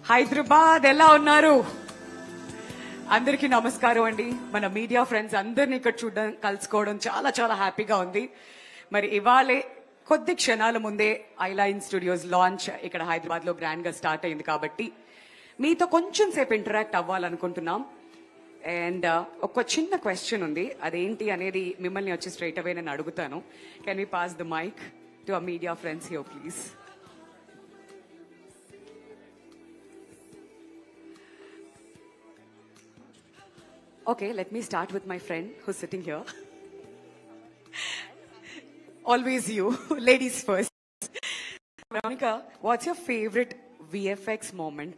హైదరాబాద్ ఎలా ఉన్నారు? అందరికీ నమస్కారం అండి. మన మీడియా ఫ్రెండ్స్ అందరినీ ఇక్కడ చూడడం, కలుసుకోవడం చాలా చాలా హ్యాపీగా ఉంది. మరి ఇవాళే కొద్ది క్షణాల ముందే ఐలైన్ స్టూడియోస్ లాంచ్ ఇక్కడ హైదరాబాద్ లో గ్రాండ్ గా స్టార్ట్ అయింది కాబట్టి మీతో కొంచెం సేపు ఇంటరాక్ట్ అవ్వాలనుకుంటున్నాం. అండ్ ఒక చిన్న క్వశ్చన్ ఉంది, అదేంటి అనేది మిమ్మల్ని వచ్చి స్ట్రైట్ అవే నేను అడుగుతాను. Can we pass the mic to our media friends here please? Okay, let me start with my friend who's sitting here. Always you, ladies first. Veronica, what's your favorite VFX moment?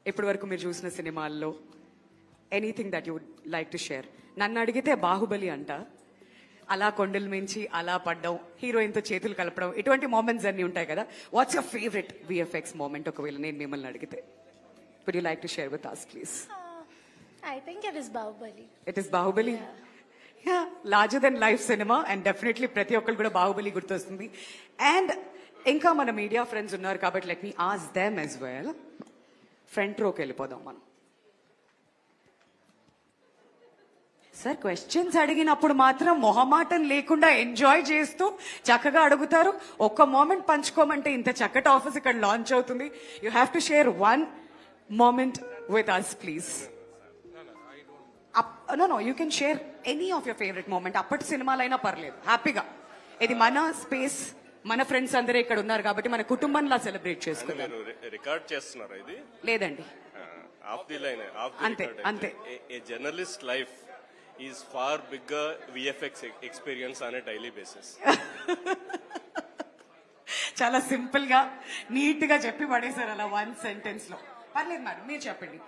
ఇప్పటి వరకు మీరు చూసిన సినిమాల్లో anything that you would like to share. నన్ను అడిగితే బాహుబలి అంట, అలా కొండల మించి అలా పడ్డం, హీరోయిన్తో చేతులు కలపడం, ఇటువంటి మూమెంట్స్ అన్ని ఉంటాయి కదా. What's your favourite VFX moment ఒకవేళ నేను మిమ్మల్ని అడిగితే? Would you like to share with us please? I think it is Bahubali. It is Bahubali? Yeah, larger than life cinema and definitely ప్రతి ఒక్కరు కూడా బాహుబలి గుర్తొస్తుంది. అండ్ ఇంకా మన మీడియా ఫ్రెండ్స్ ఉన్నారు కాబట్టి let me ask them as well. Front రోకి వెళ్ళిపోదాం మనం. సార్ క్వశ్చన్స్ అడిగినప్పుడు మాత్రం మొహమాటం లేకుండా ఎంజాయ్ చేస్తూ చక్కగా అడుగుతారు. ఒక్క మూమెంట్ పంచుకోమంటే ఇంత చక్కటి ఆఫీస్ ఇక్కడ లాంచ్ అవుతుంది. You have to share one moment with us please. No, you can share any of your favorite moment. అప్పటి సినిమాలైనా పర్లేదు, హ్యాపీగా. ఇది మన స్పేస్, మన ఫ్రెండ్స్ అందరూ ఇక్కడ ఉన్నారు కాబట్టి మన కుటుంబంలా సెలబ్రేట్ చేసుకుంటాం. రికార్డ్ చేస్తున్నారా ఇది? లేదండి, ఆఫ్ ది లైన్, అంతే అంతే. A journalist life is far bigger VFX experience on a daily basis. చాలా సింపుల్ గా నీట్ గా చెప్పి పడేశారు అలా వన్ సెంటెన్స్ లో. పర్లేదు మేడం, మీరు చెప్పండి.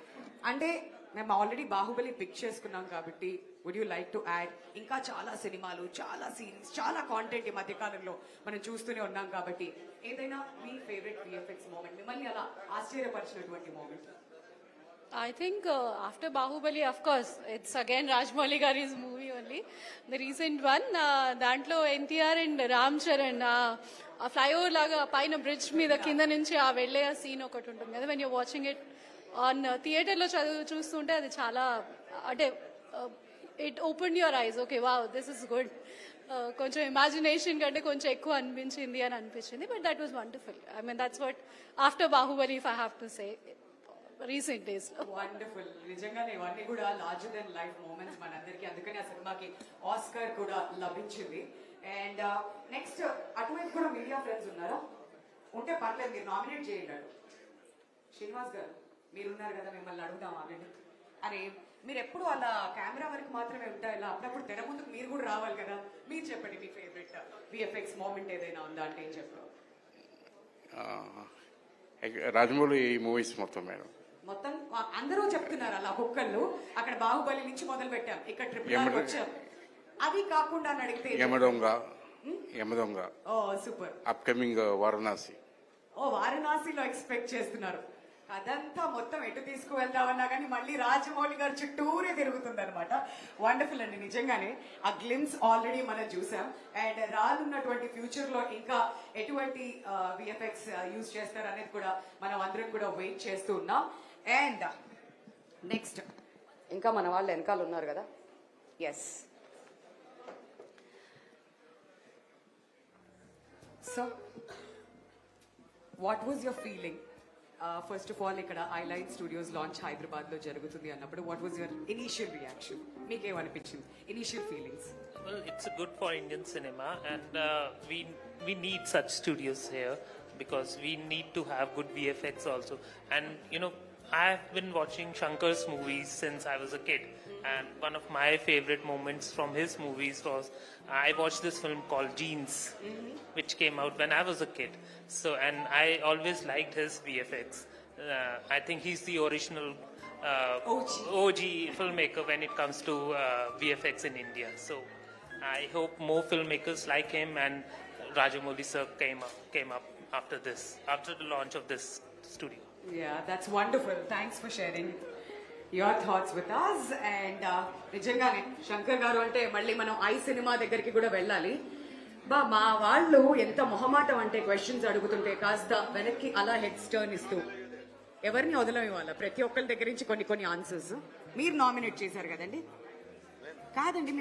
అంటే మేము ఆల్రెడీ బాహుబలి పిక్ చేసుకున్నాం కాబట్టి would you like to add? ఇంకా చాలా సినిమాలు, చాలా సిరీస్, చాలా కాంటెంట్ ఈ మధ్య కాలంలో మనం చూస్తూనే ఉన్నాం కాబట్టి ఏదైనా మీ ఫేవరెట్ VFX మూమెంట్, మిమ్మల్ని అలా ఆశ్చర్యపరిచినటువంటి moment? I think after Bahubali, of course, it's again Rajmouli Gari's movie only. The recent one, దాంట్లో NTR and రామ్ చరణ్ ఆ ఫ్లైఓవర్ లాగా పైన బ్రిడ్జ్ మీద కింద నుంచి ఆ వెళ్ళే ఆ సీన్ ఒకటి ఉంటుంది కదా. When you're watching it on థియేటర్లో చూస్తుంటే అది చాలా అంటే it open your eyes. Okay, wow, this is good. కొంచెం ఇమాజినేషన్ కంటే కొంచెం ఎక్కువ అనిపించింది అని అనిపించింది. But that was wonderful. I mean that's what after Baahubali if I have to say recent days లో. వండర్ఫుల్. నిజంగానే ఇవన్నీ కూడా లార్జర్ దెన్ లైఫ్ మూమెంట్స్ మనందరికీ. అందుకని ఆ సినిమాకి ఆస్కార్ కూడా లభించింది. అండ్ నెక్స్ట్ అటువైపు కూడా మీడియా ఫ్రెండ్స్ ఉన్నారా? ఉంటే పర్లేదు, మీరు నామినేట్ చేయండి. శ్రీనివాస్ గారు మీరున్నారు కదా, మిమ్మల్ని అడుగుదాం ఆల్రెడీ. అరే మీరు ఎప్పుడు అలా కెమెరా వరకు మాత్రమే ఉంటాయి, ఇలా అప్పుడప్పుడు తెర ముందుకు మీరు కూడా రావాలి కదా. మీరు చెప్పండి, మీ ఫేవరెట్ VFX మూమెంట్ ఏదైనా ఉందా అంటే ఏం చెప్పరు? రాజమౌళి మూవీస్ మొత్తం మేడం. మొత్తం అందరూ చెప్తున్నారు అలా ఒక్కొక్కళ్ళు. అక్కడ బాహుబలి నుంచి మొదలు పెట్టాం, ఇక్కడ ట్రిపుల్ వచ్చాం. అవి కాకుండా అని అడిగితే యమదొంగ. ఓ సూపర్. అప్కమింగ్ వారణాసి. ఓ వారణాసిలో ఎక్స్పెక్ట్ చేస్తున్నారు. అదంతా మొత్తం ఎటు తీసుకువెళ్దామన్నా కానీ మళ్ళీ రాజమౌళి గారు చుట్టూరే తిరుగుతుంది అనమాట. వండర్ఫుల్ అండి, నిజంగానే ఆ గ్లిమ్స్ ఆల్రెడీ మనం చూసాం. అండ్ రానున్నటువంటి ఫ్యూచర్ లో ఇంకా ఎటువంటి VFX యూజ్ చేస్తారు అనేది కూడా మనం అందరం కూడా వెయిట్ చేస్తూ ఉన్నాం. అండ్ నెక్స్ట్ ఇంకా మన వాళ్ళు వెనకాల ఉన్నారు కదా. Yes, so what was your feeling? First of all ఇక్కడ ఐలైన్ స్టూడియోస్ లాంచ్ హైదరాబాద్ లో జరుగుతుంది అన్నప్పుడు what was your initial reaction? మీకేమనిపించింది, initial feelings? Well, it's good for Indian cinema, and we need such studios here because we need to have good VFX also. And you know, I've been watching Shankar's movies since I was a kid, and one of my favorite moments from his movies was I watched this film called Jeans, which came out when I was a kid. So, and I always liked his VFX. I think he's the original OG filmmaker when it comes to VFX in India. So, I hope more filmmakers like him and Rajamouli sir came up after this, after the launch of this studio. Yeah, that's wonderful. Thanks for sharing your thoughts with us. And నిజంగానే శంకర్ గారు అంటే మళ్ళీ మనం I cinema దగ్గరికి కూడా వెళ్ళాలి. మా వాళ్ళు ఎంత మొహమాటం అంటే క్వశ్చన్స్ అడుగుతుంటే కాస్త వెనక్కి అలా హెడ్స్ టర్న్ ఇస్తూ ఎవరిని వదలం ఇవ్వాలా? ప్రతి ఒక్కరి దగ్గర నుంచి కొన్ని ఆన్సర్స్ మీరు నామినేట్ చేశారు కదండి. కాదండి,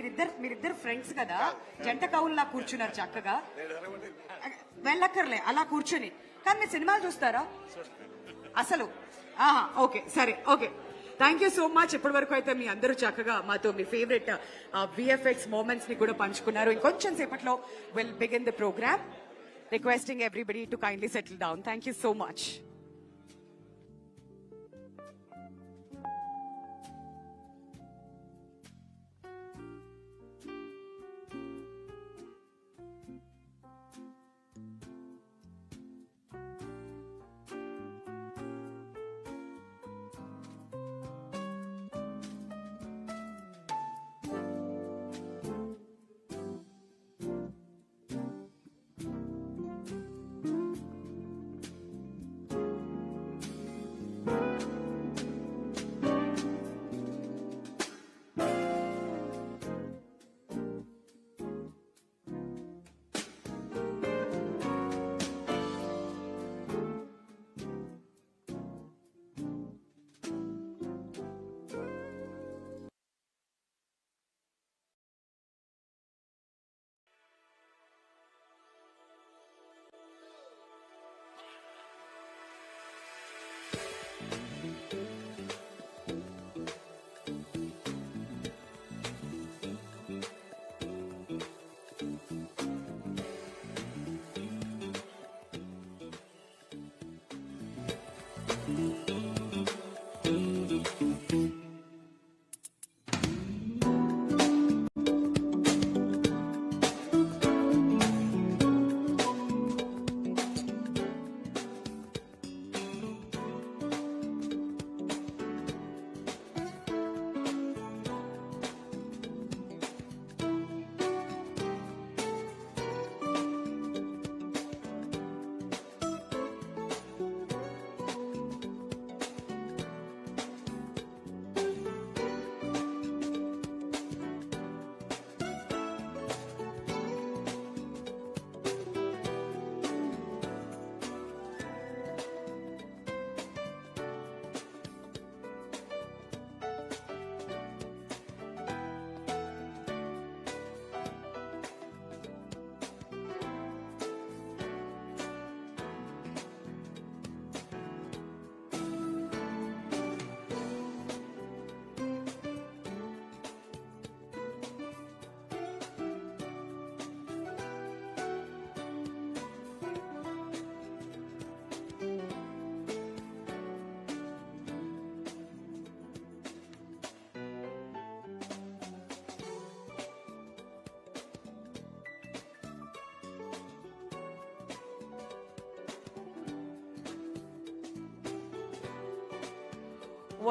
మీరిద్దరు ఫ్రెండ్స్ కదా, జంట కవుల్లా కూర్చున్నారు చక్కగా. వెళ్ళక్కర్లే అలా కూర్చొని. కానీ మీరు సినిమాలు చూస్తారా అసలు? ఓకే, సరే, okay. Thank you so much. ఇప్పటి వరకు అయితే మీ అందరూ చక్కగా మాతో మీ ఫేవరెట్ విఎఫ్ఎక్స్ మూమెంట్స్ ని కూడా పంచుకున్నారు. ఇంకొంచెం సేపట్లో will begin the programme. Requesting everybody to kindly settle down. Thank you so much.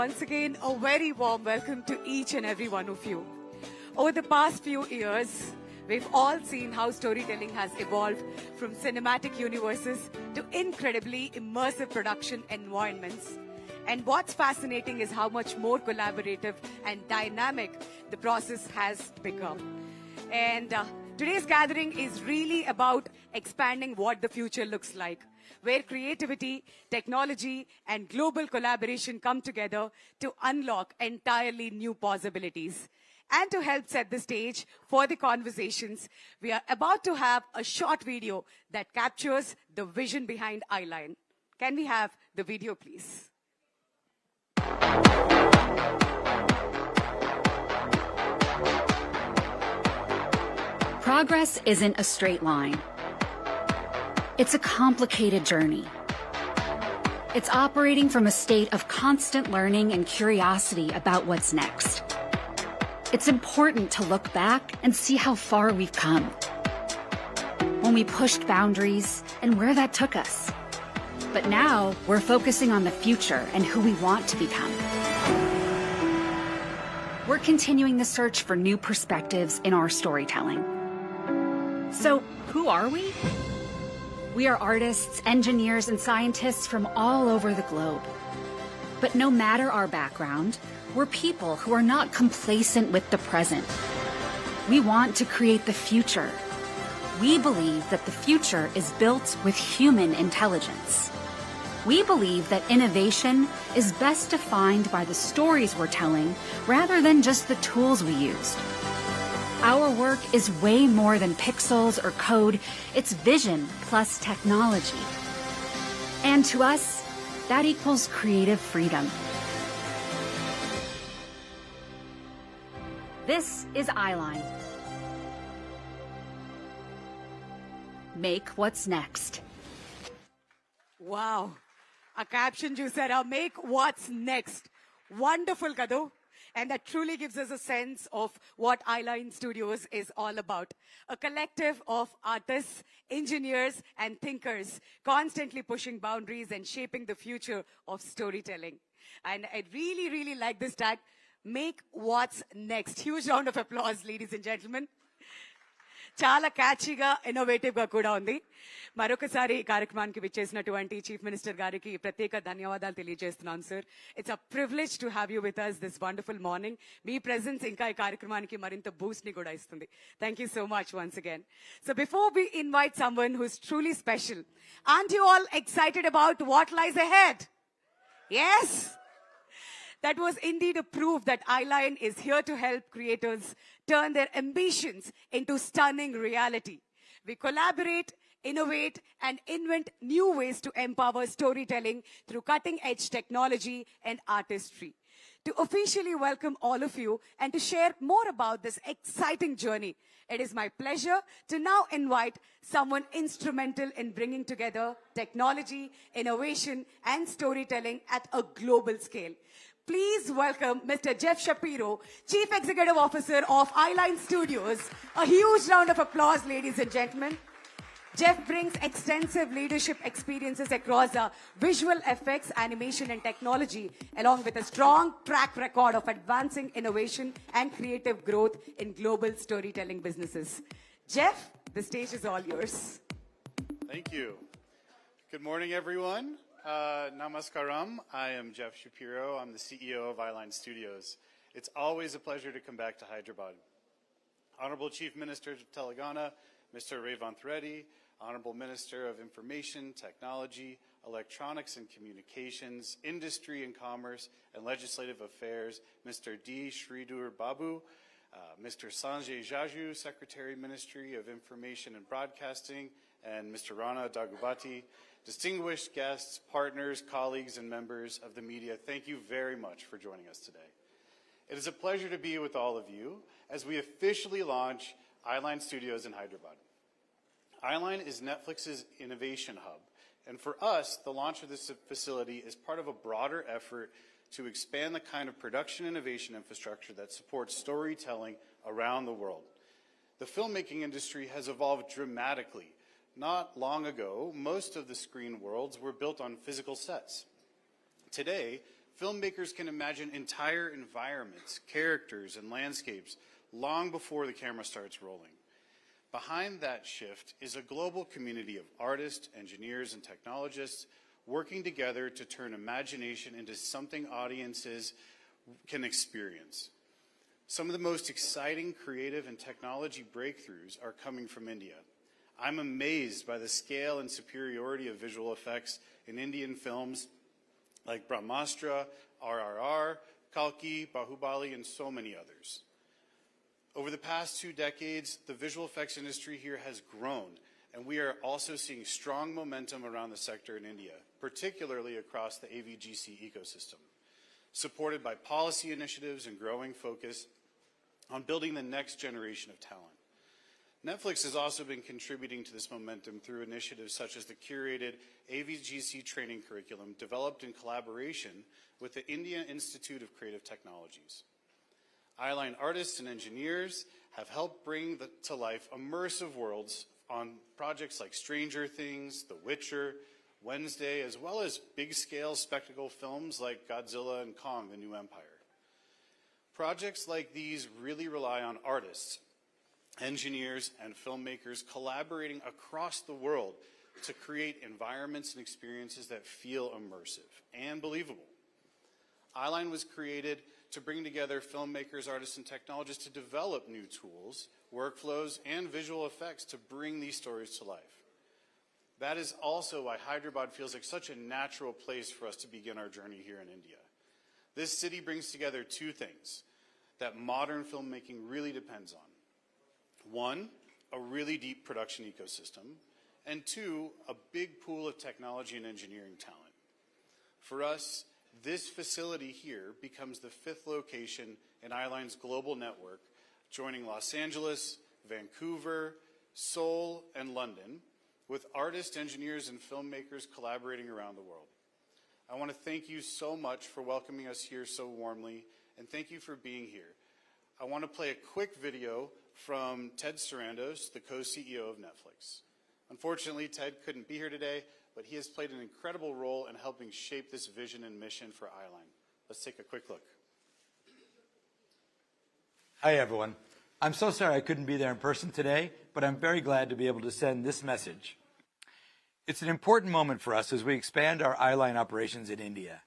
Once again, a very warm welcome to each and every one of you. Over the past few years, we've all seen how storytelling has evolved from cinematic universes to incredibly immersive production environments. And what's fascinating is how much more collaborative and dynamic the process has become. And today's gathering is really about expanding what the future looks like, where creativity, technology, and global collaboration come together to unlock entirely new possibilities. And to help set the stage for the conversations, we are about to have a short video that captures the vision behind Eyeline. Can we have the video, please? Progress isn't a straight line. It's a complicated journey. It's operating from a state of constant learning and curiosity about what's next. It's important to look back and see how far we've come, when we pushed boundaries and where that took us. But now we're focusing on the future and who we want to become. We're continuing the search for new perspectives in our storytelling. So, who are we? We are artists, engineers, and scientists from all over the globe. But no matter our background, we're people who are not complacent with the present. We want to create the future. We believe that the future is built with human intelligence. We believe that innovation is best defined by the stories we're telling rather than just the tools we used. Our work is way more than pixels or code. It's vision plus technology. And to us, that equals creative freedom. This is Eyeline. Make what's next. Wow. A caption chusara, make what's next. Wonderful, Kadu. And that truly gives us a sense of what Eyeline Studios is all about. A collective of artists, engineers, and thinkers constantly pushing boundaries and shaping the future of storytelling. And I really, really like this tag, make what's next. Huge round of applause, ladies and gentlemen. చాలా క్యాచీగా innovative గా కూడా ఉంది. మరొకసారి ఈ కార్యక్రమానికి విచ్చేసినటువంటి chief minister గారికి ప్రత్యేక ధన్యవాదాలు తెలియజేస్తున్నాను sir. It's a privilege to have you with us this wonderful morning. మీ ప్రెజెన్స్ ఇంకా ఈ కార్యక్రమానికి మరింత బూస్ట్ ని కూడా ఇస్తుంది. Thank you so much once again. So before we invite someone who is truly special, aren't you all excited about what lies ahead? Yes. That was indeed a proof that Eyeline is here to help creators turn their ambitions into stunning reality. We collaborate, innovate, and invent new ways to empower storytelling through cutting-edge technology and artistry. To officially welcome all of you and to share more about this exciting journey, it is my pleasure to now invite someone instrumental in bringing together technology, innovation, and storytelling at a global scale. Please welcome Mr. Jeff Shapiro, Chief Executive Officer of Eyeline Studios. A huge round of applause, ladies and gentlemen. Jeff brings extensive leadership experiences across visual effects, animation, and technology, along with a strong track record of advancing innovation and creative growth in global storytelling businesses. Jeff, the stage is all yours. Thank you. Good morning, everyone. Namaskaram. I am Jeff Shapiro. I'm the CEO of Eyeline Studios. It's always a pleasure to come back to Hyderabad. Honorable Chief Minister of Telangana, Mr. Revanth Reddy, Honorable Minister of Information, Technology, Electronics and Communications, Industry and Commerce, and Legislative Affairs, Mr. D. Sridhar Babu, Mr. Sanjay Jaju, Secretary, Ministry of Information and Broadcasting, and Mr. Rana Daggubati, distinguished guests, partners, colleagues, and members of the media, thank you very much for joining us today. It is a pleasure to be with all of you as we officially launch Eyeline Studios in Hyderabad. Eyeline is Netflix's innovation hub, and for us, the launch of this facility is part of a broader effort to expand the kind of production innovation infrastructure that supports storytelling around the world. The filmmaking industry has evolved dramatically. Not long ago, most of the screen worlds were built on physical sets. Today, filmmakers can imagine entire environments, characters, and landscapes long before the camera starts rolling. Behind that shift is a global community of artists, engineers, and technologists working together to turn imagination into something audiences can experience. Some of the most exciting creative and technology breakthroughs are coming from India. I'm amazed by the scale and superiority of visual effects in Indian films like Brahmastra, RRR, Kalki, Bahubali, and so many others. Over the past 2 decades, the visual effects industry here has grown, and we are also seeing strong momentum around the sector in India, particularly across the AVGC ecosystem, supported by policy initiatives and growing focus on building the next generation of talent. Netflix has also been contributing to this momentum through initiatives such as the curated AVGC training curriculum developed in collaboration with the India Institute of Creative Technologies. Eyeline artists and engineers have helped bring to life immersive worlds on projects like Stranger Things, The Witcher, Wednesday, as well as big-scale spectacle films like Godzilla and Kong: The New Empire. Projects like these really rely on artists, engineers, and filmmakers collaborating across the world to create environments and experiences that feel immersive and believable. Eyeline was created to bring together filmmakers, artists, and technologists to develop new tools, workflows, and visual effects to bring these stories to life. That is also why Hyderabad feels like such a natural place for us to begin our journey here in India. This city brings together two things that modern filmmaking really depends on. One, a really deep production ecosystem, and two, a big pool of technology and engineering talent. For us, this facility here becomes the fifth location in Eyeline's global network, joining Los Angeles, Vancouver, Seoul, and London, with artists, engineers, and filmmakers collaborating around the world. I want to thank you so much for welcoming us here so warmly, and thank you for being here. I want to play a quick video from Ted Sarandos, the co-CEO of Netflix. Unfortunately, Ted couldn't be here today, but he has played an incredible role in helping shape this vision and mission for Eyeline. Let's take a quick look. Hi, everyone. I'm so sorry I couldn't be there in person today, but I'm very glad to be able to send this message. It's an important moment for us as we expand our Eyeline operations in India.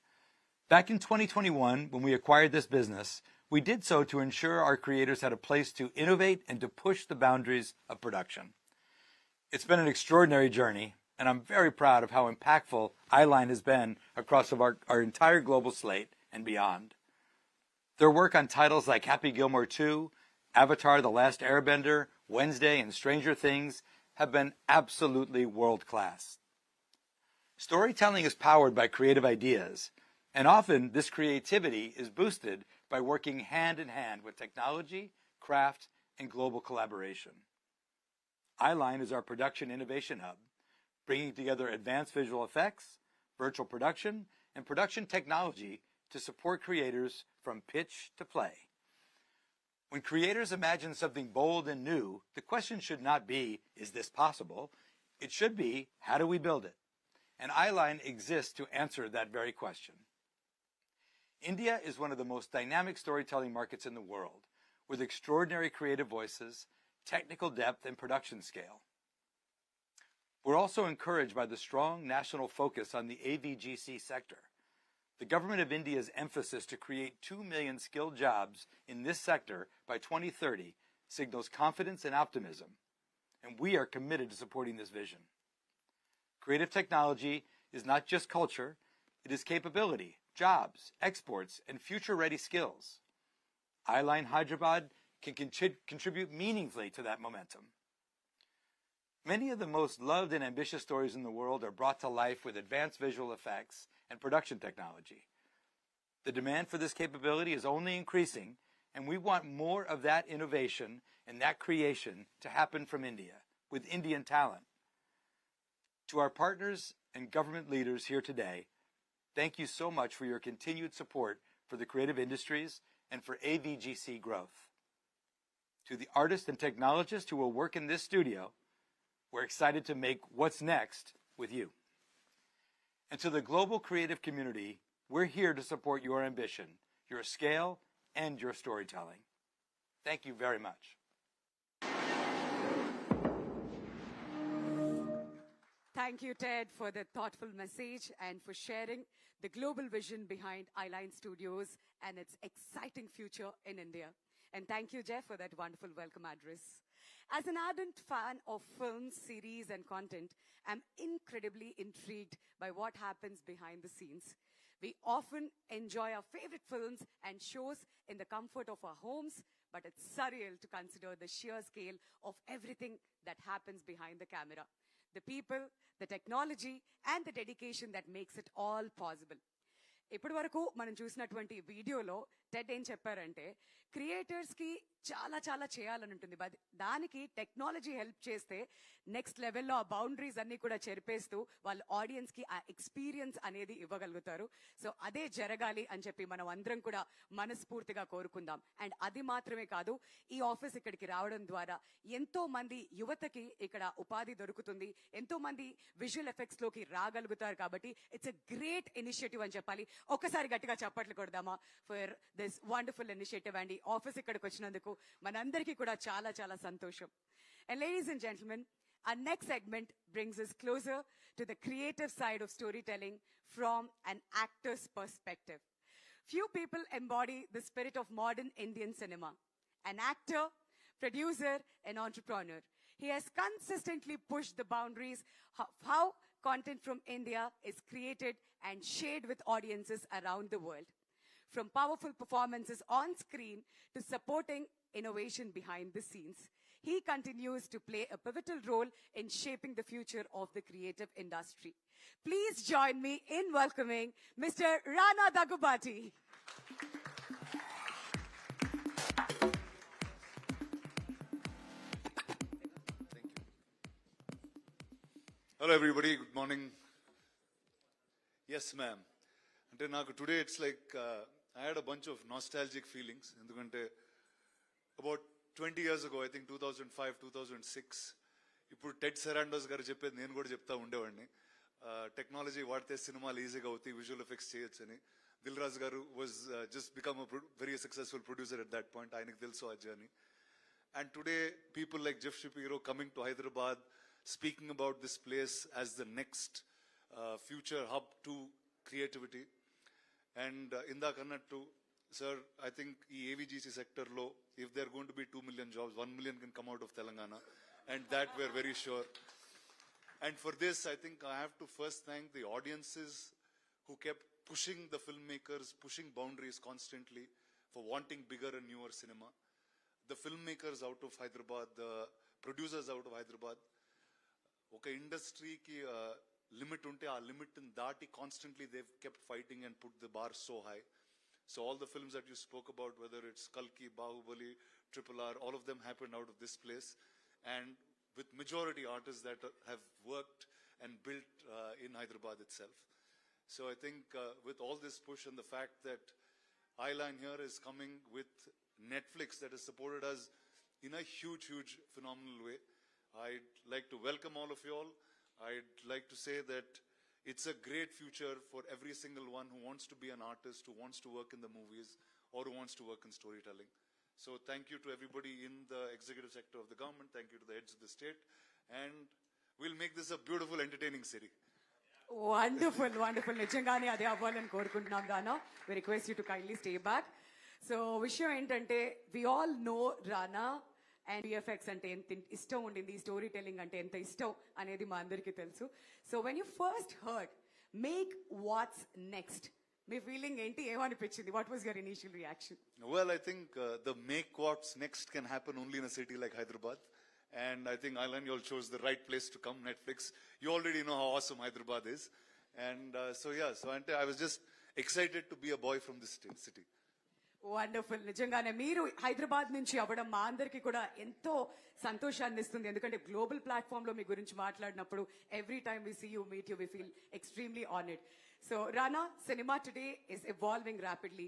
Back in 2021, when we acquired this business, we did so to ensure our creators had a place to innovate and to push the boundaries of production. It's been an extraordinary journey, and I'm very proud of how impactful Eyeline has been across our entire global slate and beyond. Their work on titles like Happy Gilmore 2, Avatar: The Last Airbender, Wednesday, and Stranger Things have been absolutely world-class. Storytelling is powered by creative ideas, and often this creativity is boosted by working hand in hand with technology, craft, and global collaboration. Eyeline is our production innovation hub, bringing together advanced visual effects, virtual production, and production technology to support creators from pitch to play. When creators imagine something bold and new, the question should not be, is this possible? It should be, how do we build it? And Eyeline exists to answer that very question. India is one of the most dynamic storytelling markets in the world, with extraordinary creative voices, technical depth, and production scale. We're also encouraged by the strong national focus on the AVGC sector. The government of India's emphasis to create 2 million skilled jobs in this sector by 2030 signals confidence and optimism, and we are committed to supporting this vision. Creative technology is not just culture, it is capability, jobs, exports, and future-ready skills. Eyeline Hyderabad can contribute meaningfully to that momentum. Many of the most loved and ambitious stories in the world are brought to life with advanced visual effects and production technology. The demand for this capability is only increasing, and we want more of that innovation and that creation to happen from India, with Indian talent. To our partners and government leaders here today, thank you so much for your continued support for the creative industries and for AVGC growth. To the artists and technologists who will work in this studio, we're excited to make what's next with you. And to the global creative community, we're here to support your ambition, your scale, and your storytelling. Thank you very much. Thank you, Ted, for the thoughtful message and for sharing the global vision behind Eyeline Studios and its exciting future in India. And thank you, Jeff, for that wonderful welcome address. As an ardent fan of films, series, and content, I'm incredibly intrigued by what happens behind the scenes. We often enjoy our favorite films and shows in the comfort of our homes, but it's surreal to consider the sheer scale of everything that happens behind the camera. The people, the technology, and the dedication that makes it all possible. ఇప్పటి వరకు మనం చూసినటువంటి వీడియోలో Ted ఏం చెప్పారంటే creators కి చాలా చాలా చేయాలని ఉంటుంది, దానికి టెక్నాలజీ హెల్ప్ చేస్తే నెక్స్ట్ లెవెల్లో ఆ బౌండరీస్ అన్ని కూడా చెరిపేస్తూ వాళ్ళ ఆడియన్స్ కి ఆ ఎక్స్పీరియన్స్ అనేది ఇవ్వగలుగుతారు. సో అదే జరగాలి అని చెప్పి మనం అందరం కూడా మనస్ఫూర్తిగా కోరుకుందాం. అండ్ అది మాత్రమే కాదు, ఈ ఆఫీస్ ఇక్కడికి రావడం ద్వారా ఎంతో మంది యువతకి ఇక్కడ ఉపాధి దొరుకుతుంది, ఎంతో మంది విజువల్ ఎఫెక్ట్స్ లోకి రాగలుగుతారు. కాబట్టి ఇట్స్ ఎ గ్రేట్ ఇనిషియేటివ్ అని చెప్పాలి. ఒక్కసారి గట్టిగా చప్పట్లు కొడదామా for this wonderful initiative. And ఈ ఆఫీస్ ఇక్కడికి వచ్చినందుకు మనందరికీ కూడా చాలా చాలా సంతోషం. And ladies and gentlemen, our next segment brings us closer to the creative side of storytelling from an actor's perspective. Few people embody the spirit of modern Indian cinema. An actor, producer, and entrepreneur. He has consistently pushed the boundaries of how content from India is created and shared with audiences around the world. From powerful performances on screen to supporting innovation behind the scenes, he continues to play a pivotal role in shaping the future of the creative industry. Please join me in welcoming Mr. Rana Daggubati. Hello everybody, good morning. Yes ma'am. Ante naaku today it's like I had a bunch of nostalgic feelings. Endukante about 20 years ago, I think 2005, 2006, ఇప్పుడు Ted సెరాండోస్ గారు చెప్పేది నేను కూడా చెప్తా ఉండేవాడిని. Technology వాడితే సినిమాలు ఈజీగా అవుతాయి, విజువల్ ఎఫెక్ట్స్ చేయొచ్చని. దిల్ రాజు గారు was just become very successful producer at that point. ఆయనకు తెలుసు ఆ journey. And today, people like Jeff Shapiro coming to Hyderabad, speaking about this place as the next future hub to creativity. And indak annattu, sir, I think the AVGC sector lo, if there are going to be 2 million jobs, 1 million can come out of Telangana. And that we're very sure. And for this, I think I have to first thank the audiences who kept pushing the filmmakers, pushing boundaries constantly for wanting bigger and newer cinema. The filmmakers out of Hyderabad, the producers out of Hyderabad, okay, industry ki limit unte, aa limit in daati constantly they've kept fighting and put the bar so high. So all the films that you spoke about, whether it's Kalki, Bahubali, RRR, all of them happened out of this place. And with majority artists that have worked and built in Hyderabad itself. So I think with all this push and the fact that Eyeline here is coming with Netflix that has supported us in a huge, huge, phenomenal way. I'd like to welcome all of you all. I'd like to say that it's a great future for every single one who wants to be an artist, who wants to work in the movies, or who wants to work in storytelling. So thank you to everybody in the executive sector of the government. Thank you to the heads of the state. And we'll make this a beautiful, entertaining city. Wonderful, wonderful. నిజంగానే అదే అవ్వాలని కోరుకుంటున్నాం రానా. We request you to kindly stay back. So విషయం ఏంటంటే we all know Rana and VFX అంటే ఎంత ఇష్టం ఉండింది, స్టోరీ టెల్లింగ్ అంటే ఎంత ఇష్టం అనేది మా అందరికీ తెలుసు. So when you first heard make what's next, మీ ఫీలింగ్ ఏంటి, ఏమనిపించింది? What was your initial reaction? Well, I think the make what's next can happen only in a city like Hyderabad. And I think Eyeline, you all chose the right place to come, Netflix. You already know how awesome Hyderabad is. And so I was just excited to be a boy from this city. Wonderful. నిజంగానే మీరు హైదరాబాద్ నుంచి అవ్వడం మా అందరికీ కూడా ఎంతో సంతోషాన్ని ఇస్తుంది. ఎందుకంటే గ్లోబల్ ప్లాట్ఫామ్ లో మీ గురించి మాట్లాడినప్పుడు every time we see you, meet you, we feel extremely honoured. So Rana, cinema today is evolving rapidly,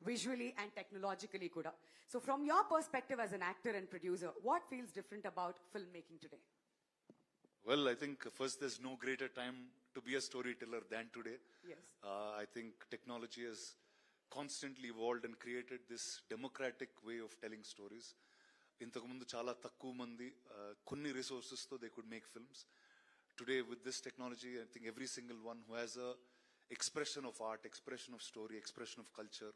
visually and technologically kuda. So from your perspective as an actor and producer, what feels different about filmmaking today? Well, I think first there's no greater time to be a storyteller than today. Yes. I think technology has constantly evolved and created this democratic way of telling stories. Intaku mundu chala takku mandi kunni resources tho they could make films. Today with this technology, I think every single one who has a expression of art, expression of story, expression of culture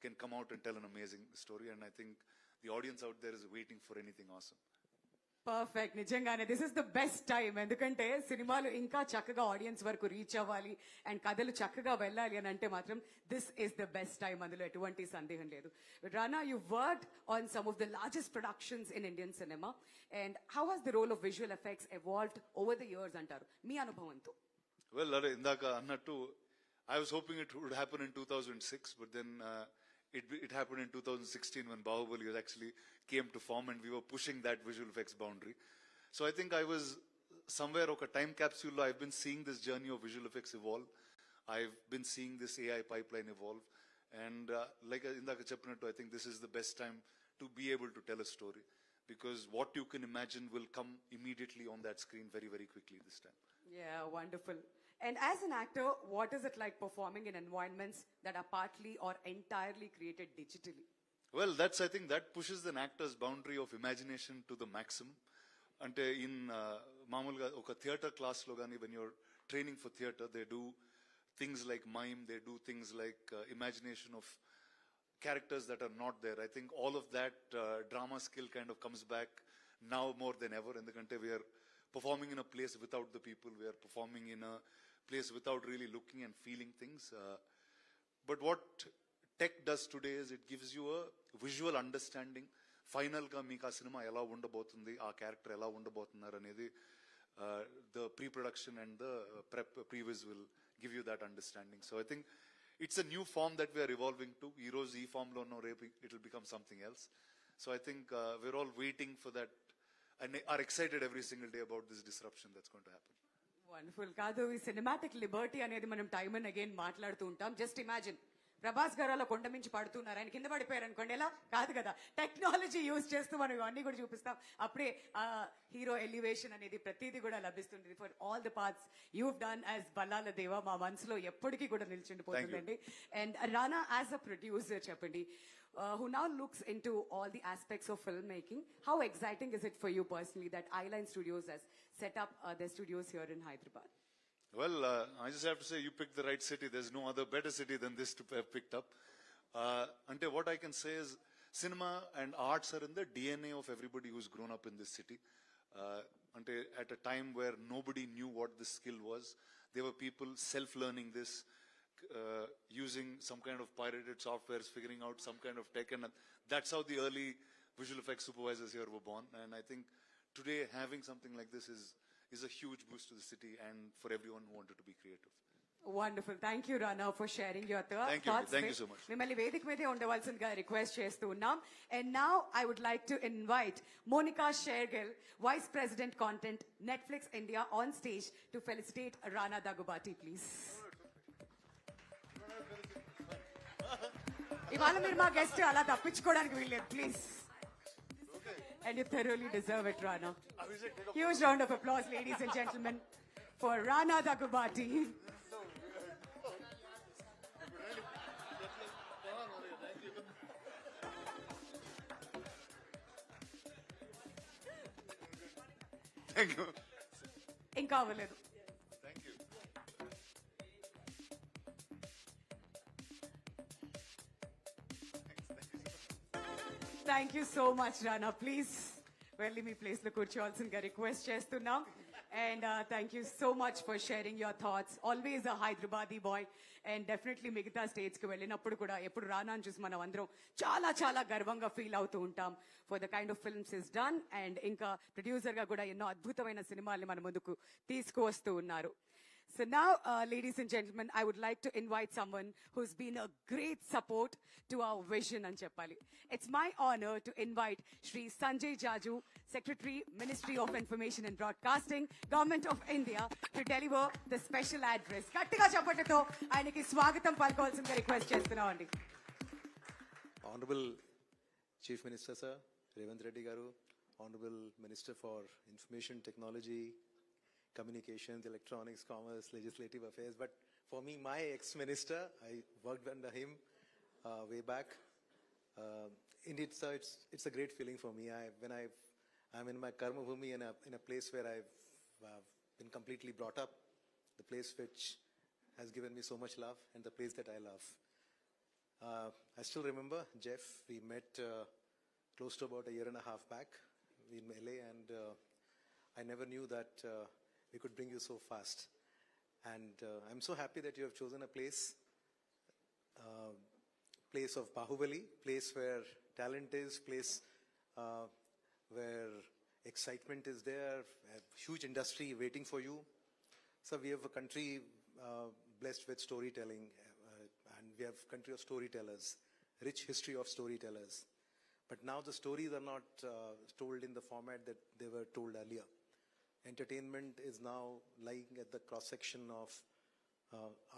can come out and tell an amazing story. And I think the audience out there is waiting for anything awesome. Perfect. నిజంగానే this is the best time. ఎందుకంటే సినిమాలు ఇంకా చక్కగా audience వరకు reach అవ్వాలి and కథలు చక్కగా వెళ్ళాలి అని అంటే మాత్రం this is the best time, అందులో ఎటువంటి సందేహం లేదు. Rana, you worked on some of the largest productions in Indian cinema, and how has the role of visual effects evolved over the years అంటారు మీ అనుభవంతో? Well, ఇందాక అన్నట్టు I was hoping it would happen in 2006, but then it happened in 2016 when Bahubali actually came to form and we were pushing that visual effects boundary. So I think I was somewhere of a time capsule. I've been seeing this journey of visual effects evolve. I've been seeing this AI pipeline evolve. And like indaka cheppinattu, I think this is the best time to be able to tell a story, because what you can imagine will come immediately on that screen very, very quickly this time. Yeah, wonderful. And as an actor, what is it like performing in environments that are partly or entirely created digitally? Well, I think that pushes an actor's boundary of imagination to the maximum. Ante in mamulga oka theatre class lo gani, when you're training for theatre, they do things like mime, they do things like imagination of characters that are not there. I think all of that drama skill kind of comes back now more than ever. Endukante we are performing in a place without the people. We are performing in a place without really looking and feeling things. But what tech does today is it gives you a visual understanding. Final ga meeku aa cinema ela undabotundi, aa character ela undabothunaru anedi the pre-production and the previs will give you that understanding. So I think it's a new form that we are evolving to. Heroes e form lo no repu it will become something else. So I think we're all waiting for that and are excited every single day about this disruption that's going to happen. Wonderful. కాదు, ఈ cinematic Liberty అనేది మనం time and again మాట్లాడుతూ ఉంటాం. Just imagine, Prabhas గారు అలా కొండ మించి పడుతున్నారు, ఆయన కింద పడిపోయారు అనుకోండి, ఎలా కాదు కదా, టెక్నాలజీ యూజ్ చేస్తూ మనం ఇవన్నీ కూడా చూపిస్తాం. అప్పుడే హీరో ఎలివేషన్ అనేది ప్రతిదీ కూడా లభిస్తుంది. For all the parts you done as Bhallala Deva మా మనసులో ఎప్పటికీ కూడా నిల్చుండిపోతుందండి. And Rana as a producer చెప్పండి, who now looks into all the aspects of filmmaking, how exciting is it for you personally that Eyeline Studios has set up their studios here in Hyderabad? Well, I just have to say you picked the right city. There's no other better city than this to have picked up. Ante what I can say is cinema and arts are in the DNA of everybody who's grown up in this city. Ante at a time where nobody knew what this skill was, there were people self-learning this, using some kind of pirated softwares, figuring out some kind of tech, and that's how the early visual effects supervisors here were born. And I think today having something like this is a huge boost to the city and for everyone who wanted to be creative. Wonderful. Thank you, Rana, for sharing your Thank you. thoughts. Thank you so much. మిమ్మల్ని వేదిక మీదే ఉండవలసిందిగా request చేస్తూ ఉన్నాం. And now I would like to invite Monica Shergill, Vice President Content, Netflix India, on stage to felicitate Rana Daggubati, please. ఇవాళ మీరు మా guest, అలా తప్పించుకోవడానికి వీల్లేదు, please. And you thoroughly deserve it, Rana. Huge round of applause, ladies and gentlemen, for Rana Daggubati. Thank you. ఇంకా అవ్వలేదు. Thank you. Thank you so much Rana. Please వెళ్ళి మీ ప్లేస్ లో కూర్చోవాల్సిందిగా రిక్వెస్ట్ చేస్తున్నాం. And thank you so much for sharing your thoughts. Always a Hyderabadi boy. And definitely మిగతా states కి వెళ్ళినప్పుడు కూడా ఎప్పుడు రానాని చూసి మనం అందరం చాలా చాలా గర్వంగా ఫీల్ అవుతూ ఉంటాం for the kind of films is done. And ఇంకా ప్రొడ్యూసర్ గా కూడా ఎన్నో అద్భుతమైన సినిమాల్ని మన ముందుకు తీసుకువస్తూ ఉన్నారు. So now, ladies and gentlemen, I would like to invite someone who's been a great support to our vision and Cheppali. It's my honor to invite Shri Sanjay Jaju, Secretary, Ministry of Information and Broadcasting, Government of India, to deliver the special address. Kattiga chappatlతో ఆయనకి స్వాగతం పలకవలసిందిగా request చేస్తున్నామండి. Hon'ble Chief Minister Sir, Revanth Reddy Garu, Hon'ble Minister for Information Technology, Communications, Electronics, Commerce, Legislative Affairs. But for me, my ex-minister, I worked under him way back. Indeed, sir, it's a great feeling for me. When I'm in my karma bhumi, in a place where I've been completely brought up, the place which has given me so much love, and the place that I love. I still remember Jeff. We met close to about a year and a half back in LA, and I never knew that we could bring you so fast. And I'm so happy that you have chosen a place of Bahubali, place where talent is, place where excitement is there, a huge industry waiting for you. So we have a country blessed with storytelling, and we have a country of storytellers, rich history of storytellers. But now the stories are not told in the format that they were told earlier. Entertainment is now lying at the cross-section of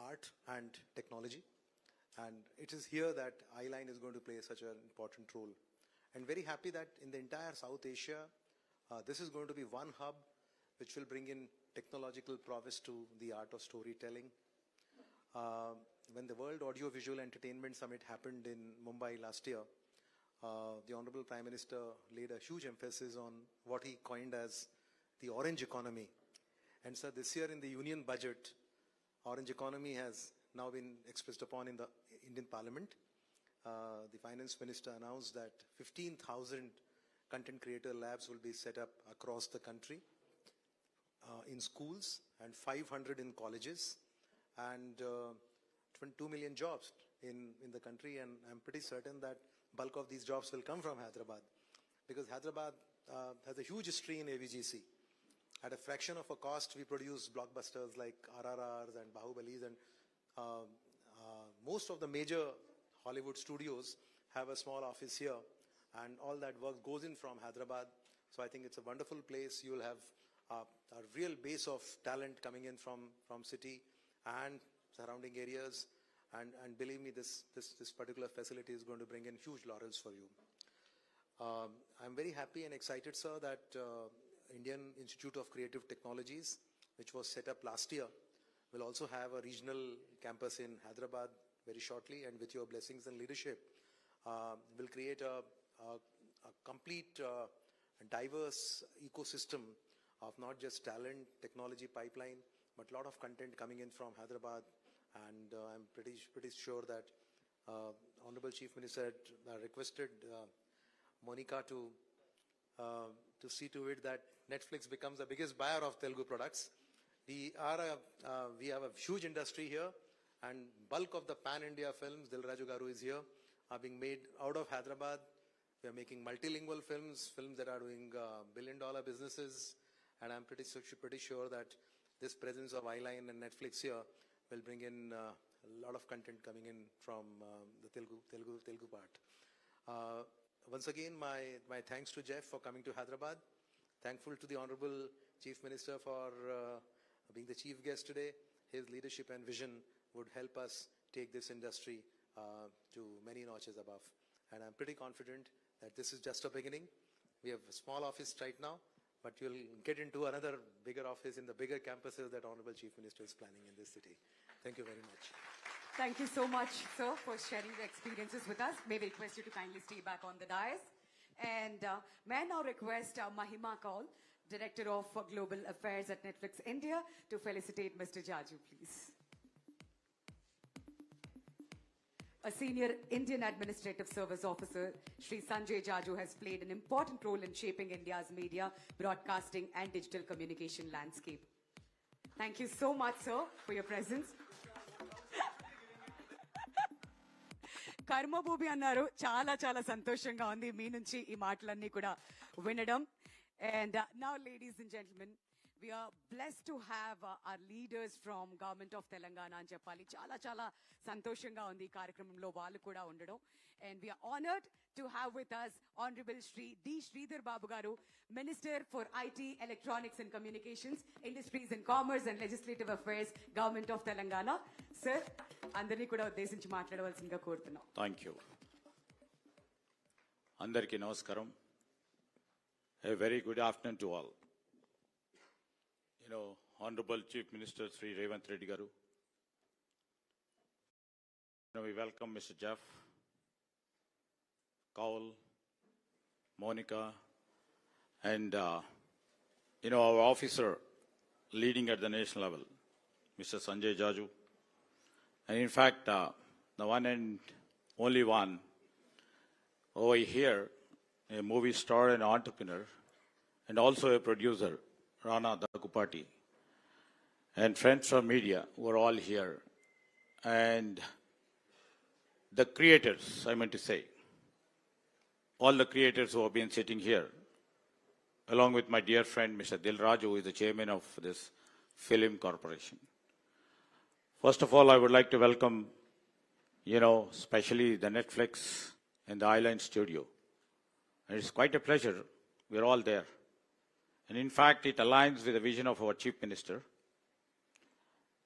art and technology. And it is here that Eyeline is going to play such an important role. And very happy that in the entire South Asia, this is going to be one hub which will bring in technological prowess to the art of storytelling. When the World Audiovisual Entertainment Summit happened in Mumbai last year, the Honorable Prime Minister laid a huge emphasis on what he coined as the orange economy. And so this year in the union budget, orange economy has now been expressed upon in the Indian Parliament. The Finance Minister announced that 15,000 content creator labs will be set up across the country, in schools, and 500 in colleges, and 2 million jobs in the country. And I'm pretty certain that bulk of these jobs will come from Hyderabad, because Hyderabad has a huge history in AVGC. At a fraction of a cost, we produce blockbusters like RRRs and Bahubalis, and most of the major Hollywood studios have a small office here, and all that work goes in from Hyderabad. So I think it's a wonderful place. You will have a real base of talent coming in from city and surrounding areas, and believe me, this particular facility is going to bring in huge laurels for you. I'm very happy and excited, sir, that Indian Institute of Creative Technologies, which was set up last year, will also have a regional campus in Hyderabad very shortly, and with your blessings and leadership, will create a complete diverse ecosystem of not just talent, technology pipeline, but a lot of content coming in from Hyderabad. And I'm pretty sure that Honorable Chief Minister had requested Monica to see to it that Netflix becomes the biggest buyer of Telugu products. We have a huge industry here, and bulk of the pan-India films, Dil Raju Garu is here, are being made out of Hyderabad. We are making multilingual films that are doing billion-dollar businesses, and I'm pretty sure that this presence of Eyeline and Netflix here will bring in a lot of content coming in from the Telugu part. Once again, my thanks to Jeff for coming to Hyderabad. Thankful to the Honorable Chief Minister for being the chief guest today. His leadership and vision would help us take this industry to many notches above. And I'm pretty confident that this is just a beginning. We have a small office right now, but you'll get into another bigger office in the bigger campuses that Honorable Chief Minister is planning in this city. Thank you very much. Thank you so much, sir, for sharing the experiences with us. May we request you to kindly stay back on the dais. And may I now request Mahima Kaul, Director of Global Affairs at Netflix India, to felicitate Mr. Jaju, please. A senior Indian Administrative Service Officer, Shri Sanjay Jaju, has played an important role in shaping India's media, broadcasting and digital communication landscape. Thank you so much, sir, for your presence. కర్మభూమి అన్నారు, చాలా చాలా సంతోషంగా ఉంది మీ నుంచి ఈ మాటలన్నీ కూడా వినడం. And now, ladies and gentlemen, we are blessed to have our leaders from Government of Telangana అని చెప్పాలి. చాలా చాలా సంతోషంగా ఉంది ఈ కార్యక్రమంలో వాళ్ళు కూడా ఉండడం. And we are honored to have with us Honorable Shri D. Sridhar Babu garu, Minister for IT, Electronics and Communications, Industries and Commerce and Legislative Affairs, Government of Telangana. Sir, అందరినీ కూడా ఉద్దేశించి మాట్లాడవలసిందిగా కోరుతున్నాం. Thank you. అందరికీ నమస్కారం. A very good afternoon to all. Honorable Chief Minister Sri Revanth Reddy garu. We welcome Mr. Jeff, Kaul, Monica, and our officer leading at the national level, Mr. Sanjay Jaju. And in fact, the one and only one over here, a movie star and entrepreneur, and also a producer, Rana Daggubati, and friends from media were all here. And the creators, I meant to say, all the creators who have been sitting here, along with my dear friend, Mr. Dil Raju, who is the chairman of this film corporation. First of all, I would like to welcome, especially the Netflix and the Eyeline Studio. And it's quite a pleasure. We're all there. And in fact, it aligns with the vision of our Chief Minister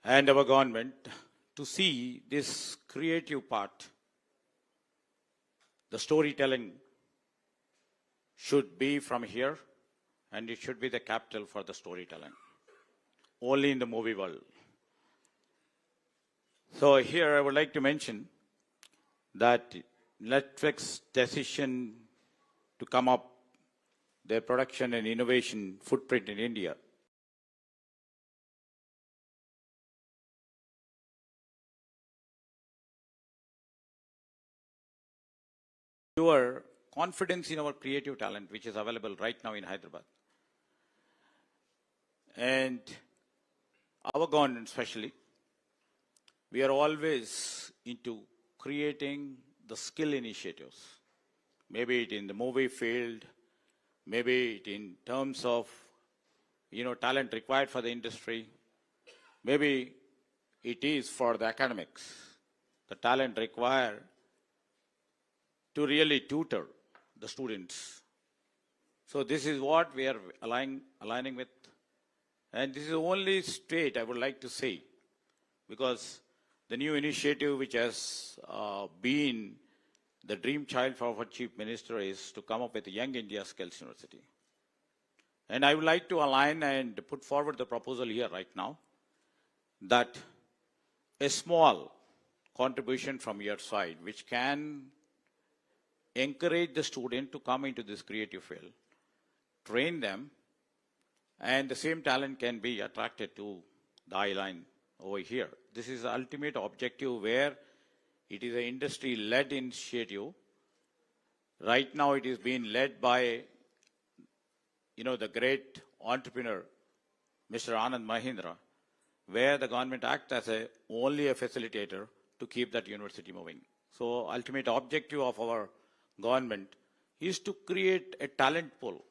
and our government to see this creative part. The storytelling should be from here, and it should be the capital for the storytelling, only in the movie world. So here I would like to mention that Netflix's decision to come up their production and innovation footprint in India confidence in our creative talent, which is available right now in Hyderabad. And our government especially, we are always into creating the skill initiatives. Maybe it in the movie field, maybe it in terms of, talent required for the industry. Maybe it is for the academics, the talent required to really tutor the students. So this is what we are aligning with. And this is the only state I would like to say, because the new initiative which has been the dream child for our Chief Minister is to come up with a Young India Skills University. And I would like to align and put forward the proposal here right now that a small contribution from your side, which can encourage the student to come into this creative field, train them, and the same talent can be attracted to the Eyeline over here. This is the ultimate objective where it is an industry-led initiative. Right now it is being led by, the great entrepreneur, Mr. Anand Mahindra, where the government acts as only a facilitator to keep that university moving. So ultimate objective of our government is to create a talent pool,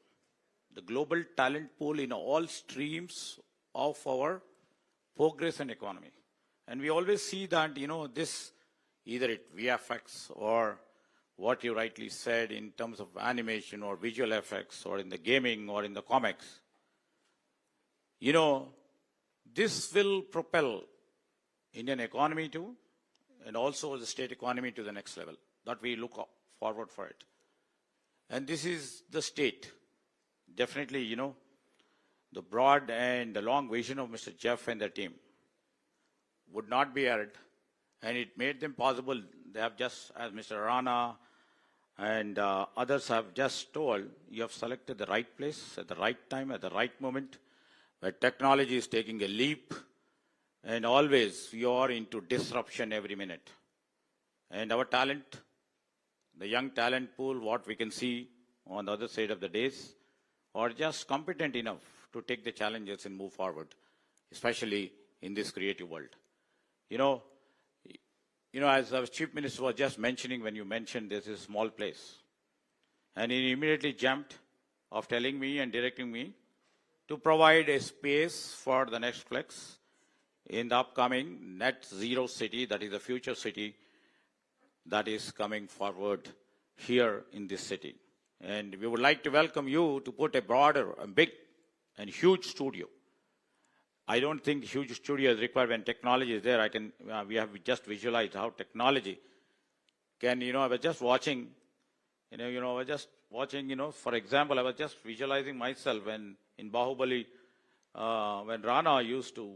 the global talent pool in all streams of our progress and economy. And we always see that, this, either it VFX or what you rightly said in terms of animation or visual effects or in the gaming or in the comics, this will propel Indian economy too, and also the state economy to the next level. That we look forward for it. And this is the state. Definitely, the broad and the long vision of Mr. Jeff and the team would not be added, and it made them possible. They have just, as Mr. Rana and others have just told, you have selected the right place at the right time, at the right moment, where technology is taking a leap, and always you are into disruption every minute. And our talent, the young talent pool, what we can see on the other side of the days, are just competent enough to take the challenges and move forward, especially in this creative world. As our Chief Minister was just mentioning when you mentioned this is a small place. And he immediately jumped of telling me and directing me to provide a space for the Netflix in the upcoming net zero city, that is the future city that is coming forward here in this city. And we would like to welcome you to put a broader, a big and huge studio. I don't think huge studio is required when technology is there. We have just visualized how technology can, I was just watching, for example, I was just visualizing myself when in Bahubali, when Rana used to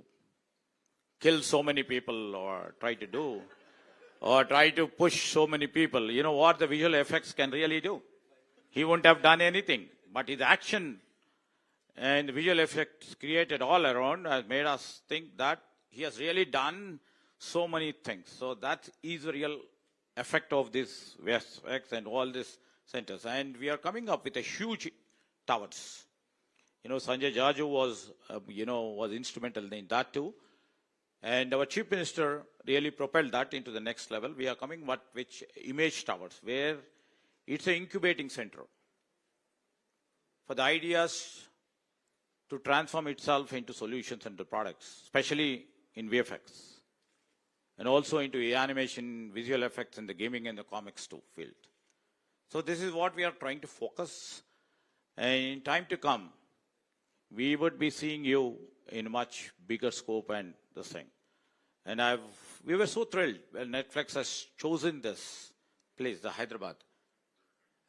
kill so many people or try to push so many people. You know what the visual effects can really do? He wouldn't have done anything, but his action and the visual effects created all around has made us think that he has really done so many things. So that is the real effect of this VFX and all these centers. And we are coming up with a huge towers. Sanjay Jaju was instrumental in that too. And our Chief Minister really propelled that into the next level. We are coming with image towers, where it's an incubating center for the ideas to transform itself into solutions and the products, especially in VFX, and also into animation, visual effects, and the gaming and the comics too field. So this is what we are trying to focus. And in time to come, we would be seeing you in a much bigger scope and this thing. And we were so thrilled when Netflix has chosen this place, the Hyderabad.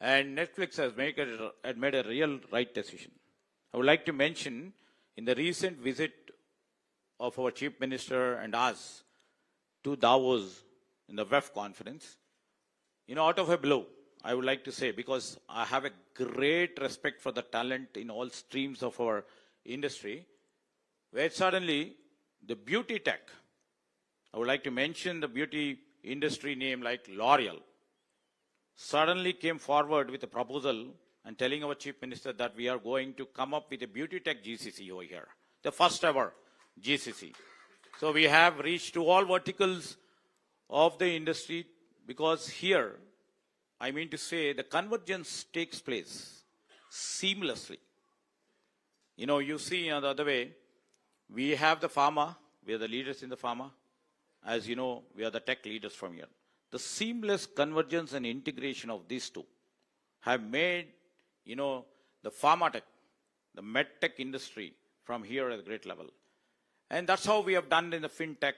And Netflix has made a real right decision. I would like to mention in the recent visit of our Chief Minister and us to Davos in the WEF conference, out of a blue, I would like to say, because I have a great respect for the talent in all streams of our industry, where suddenly the beauty tech, I would like to mention the beauty industry name like L'Oreal, suddenly came forward with a proposal and telling our Chief Minister that we are going to come up with a Beauty Tech GCC over here, the first ever GCC. So we have reached to all verticals of the industry, because here, I mean to say, the convergence takes place seamlessly. You know, you see the other way, we have the pharma, we are the leaders in the pharma. As you know, we are the tech leaders from here. The seamless convergence and integration of these two have made, you know, the pharma tech, the med tech industry from here at a great level. And that's how we have done in the fintech.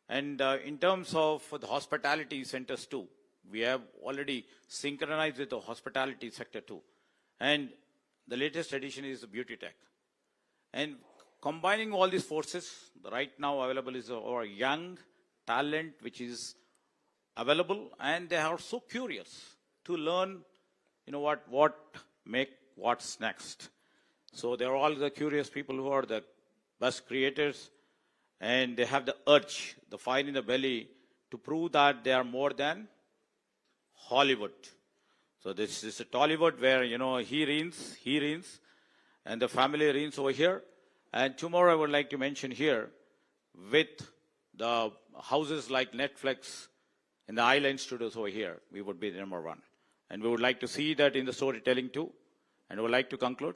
And in terms of the hospitality centers too, we have already synchronized with the hospitality sector too. And the latest addition is the beauty tech. And combining all these forces, right now available is our young talent, which is available, and they are so curious to learn, you know, what's next. So they're all the curious people who are the best creators, and they have the urge, the fire in the belly, to prove that they are more than Hollywood. So this is a Tollywood where, you know, he reigns, and the family reigns over here. And tomorrow I would like to mention here, with the houses like Netflix and the Eyeline Studios over here, we would be the number one. And we would like to see that in the storytelling too. And we would like to conclude.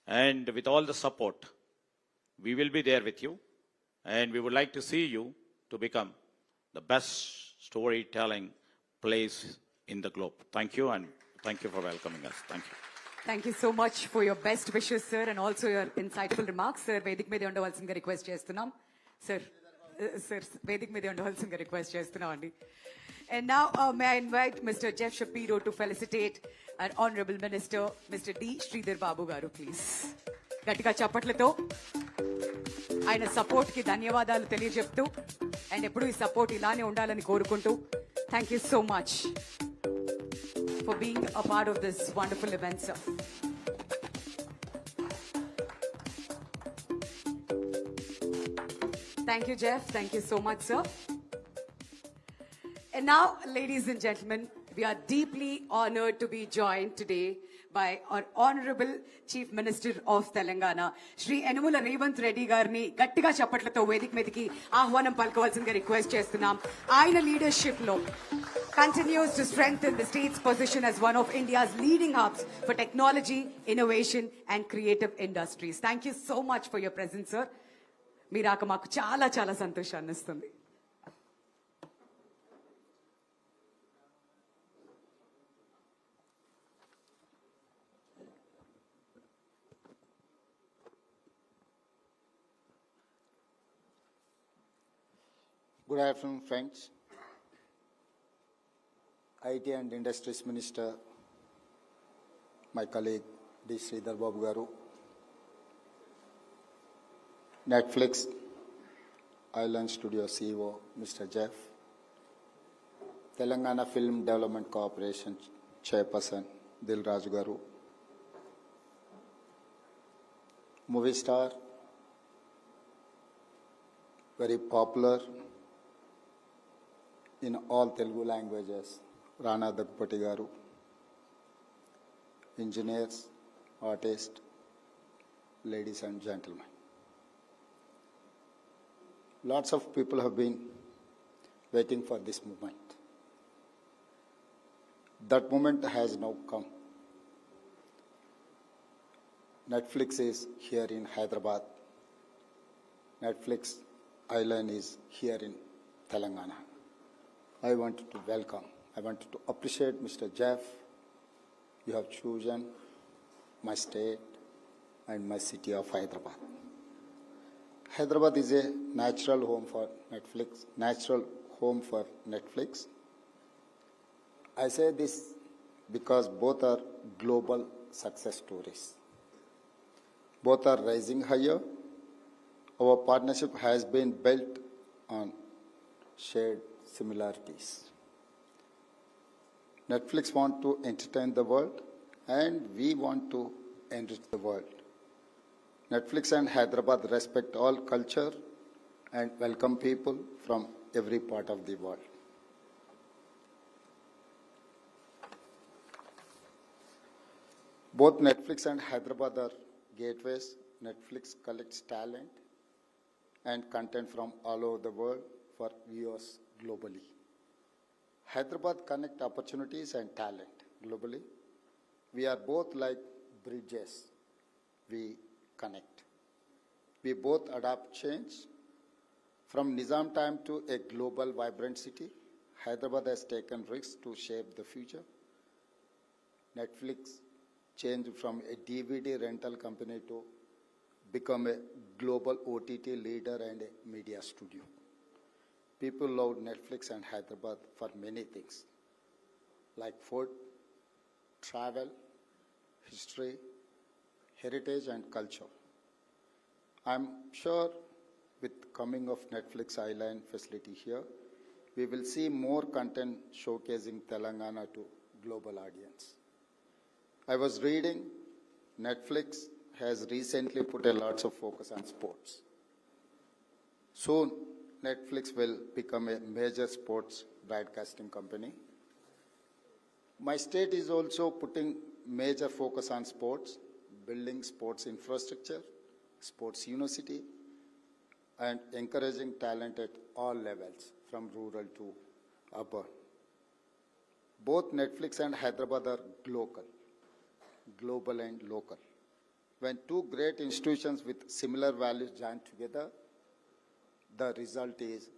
And with all the support, we will be there with you. And we would like to see you to become the best storytelling place in the globe. Thank you, and thank you for welcoming us. Thank you. Thank you so much for your best wishes, sir, and also your insightful remarks. Sir, Vedic Media Undavalsinga request chestunam. Sir, Vedic Media Undavalsinga request chestunam andi. And now may I invite Mr. Jeff Shapiro to felicitate our Honorable Minister, Mr. D. Sridhar Babu garu, please. గట్టిగా చప్పట్లతో ఆయన support కి ధన్యవాదాలు తెలియజెప్తూ and ఎప్పుడు ఈ support ఇలానే ఉండాలని కోరుకుంటూ thank you so much for being a part of this wonderful event, sir. Thank you, Jeff. Thank you so much, sir. And now, ladies and gentlemen, we are deeply honored to be joined today by our Honorable Chief Minister of Telangana, Shri Enumula Revanth Reddy Garni, Gattiga Chapatlato Vedic Mediki, Ahwanam Palkavalsinga request chestunam. Ayana leadership lo continues to strengthen the state's position as one of India's leading hubs for technology, innovation and creative industries. Thank you so much for your presence, sir. Meeraka maaku chala chala santoshanni istundi. Good afternoon, friends. IT and Industries Minister, my colleague D. Sridhar Babu garu, Netflix Eyeline Studios CEO Mr. Jeff, Telangana Film Development Corporation Chairperson Dil Raju garu, movie star, very popular in all Telugu languages, Rana Daggubati garu, engineers, artists, ladies and gentlemen. Lots of people have been waiting for this moment. That moment has now come. Netflix is here in Hyderabad. Netflix Eyeline is here in Telangana. I wanted to welcome, I wanted to appreciate Mr. Jeff. You have chosen my state and my city of Hyderabad. Hyderabad is a natural home for Netflix. I say this because both are global success stories. Both are rising higher. Our partnership has been built on shared similarities. Netflix want to entertain the world and we want to enrich the world. Netflix and Hyderabad respect all culture and welcome people from every part of the world. Both Netflix and Hyderabad are gateways. Netflix collects talent and content from all over the world for viewers globally. Hyderabad connects opportunities and talent globally. We are both like bridges. We connect. We both adapt change. From Nizam time to a global vibrant city, Hyderabad has taken risks to shape the future. Netflix changed from a DVD rental company to become a global OTT leader and a media studio. People love Netflix and Hyderabad for many things, like food, travel, history, heritage, and culture. I'm sure with coming of Netflix Eyeline facility here, we will see more content showcasing Telangana to global audience. I was reading Netflix has recently put a lot of focus on sports. Soon, Netflix will become a major sports broadcasting company. My state is also putting major focus on sports, building sports infrastructure, sports university, and encouraging talent at all levels, from rural to urban. Both Netflix and Hyderabad are global and local. When two great institutions with similar values join together, the result is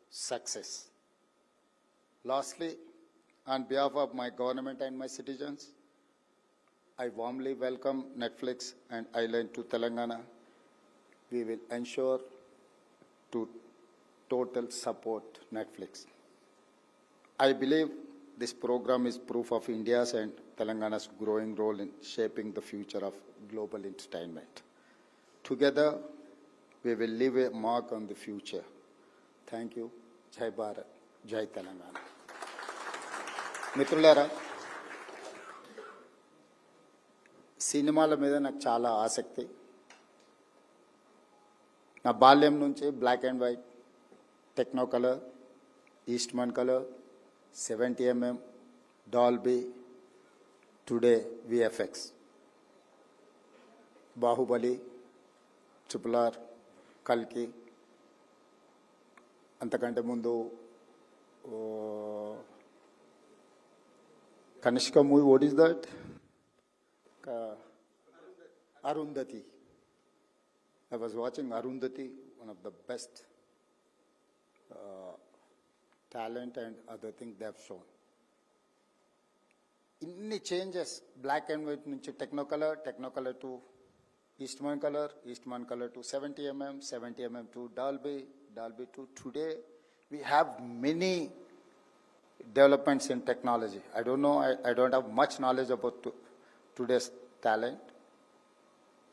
success. Lastly, on behalf of my government and my citizens, I warmly welcome Netflix and Eyeline to Telangana. We will ensure to total support Netflix. I believe this program is proof of India's and Telangana's growing role in shaping the future of global entertainment. Together, we will leave a mark on the future. Thank you. Jai Bharat. Jai Telangana. మిత్రులారా, సినిమాల మీద నాకు చాలా ఆసక్తి. నా బాల్యం నుంచి black and white, Technicolor, Eastman colour, 70mm, Dolby, today VFX. Baahubali, RRR, కల్కి, అంతకంటే ముందు Kanishka movie, what is that? Arundhati. I was watching Arundhati, one of the best talent and other things they have shown. Inni changes, black and white nunchi technocolor to Eastman color to 70mm, 70mm to Dolby to today. We have many developments in technology. I don't know, I don't have much knowledge about today's talent.